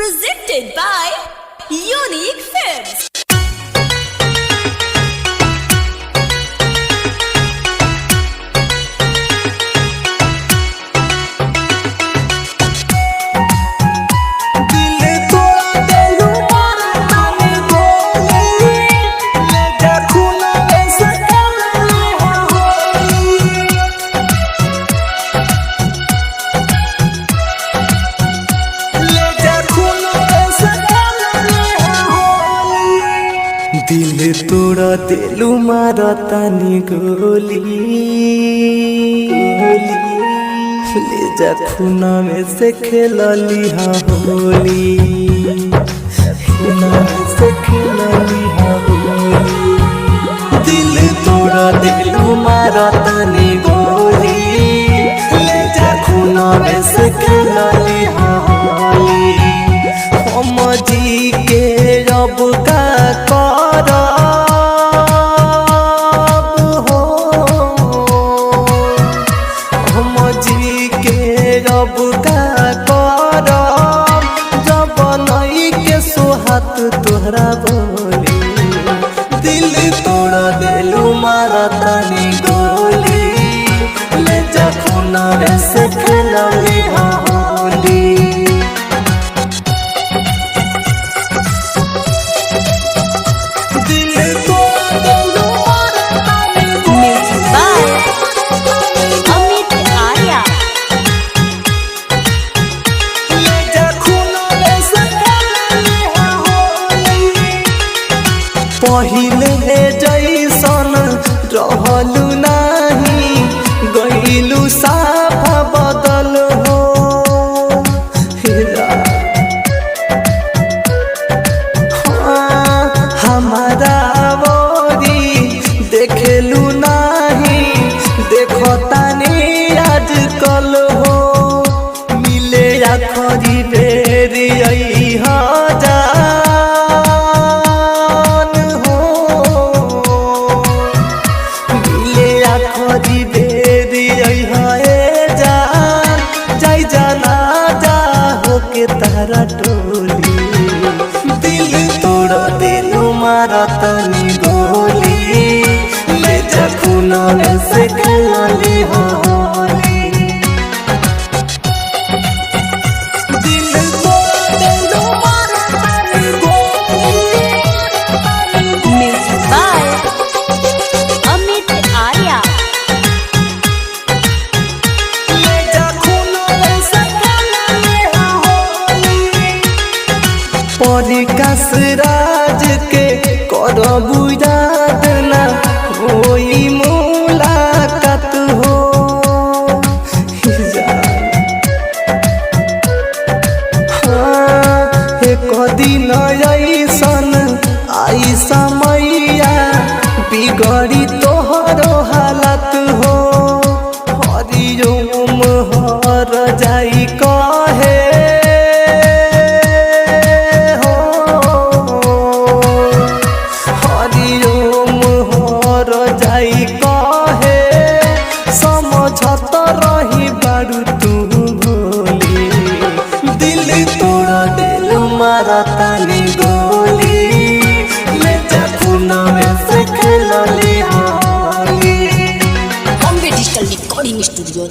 Presented by Unique Films. दिल तोड़ा दिलू मारा तानी गोली ले जा खूना में से खेलली हा होली खूना में से खेलली हा होली दिल तोड़ा दिलू मारा तानी गोली ले जा खूना में से खेलली हा होली हम जी के रब का तोहरा बोली दिल तोड़ा दिलू मारा तानी गोली ले जा खूना से खेलली होली दिल तोड़ा दिलू मारा तानी Amit Arya. ले जा खूना से खेलली पहिले जैसन रहलू नाही गईलू साफा बदल हो हमारा बोरी देखेलू नाही देखो तानी आजकल हो मिले आखरी बेरी जा तारा टोली दिल तोड़ा दिलू मारा तानी गोली ले जा खूना से खेलली होली दिल तोड़ा दिलू मारा तानी गोली Mixed by Amit Arya. ले जा खूना से खेलली परिकास राज के करबू याद ना होई मुलाकात हो एक दिन ऐसन आई समैया बिगड़ी तोहरो हालत हो हरिओम हर जाई कहे समझत रही बारू तू भोली दिल तोड़ा दिलू मारा तानी गोली ले जा खूना में से खेलली Holi Bombay Digital Recording Studio.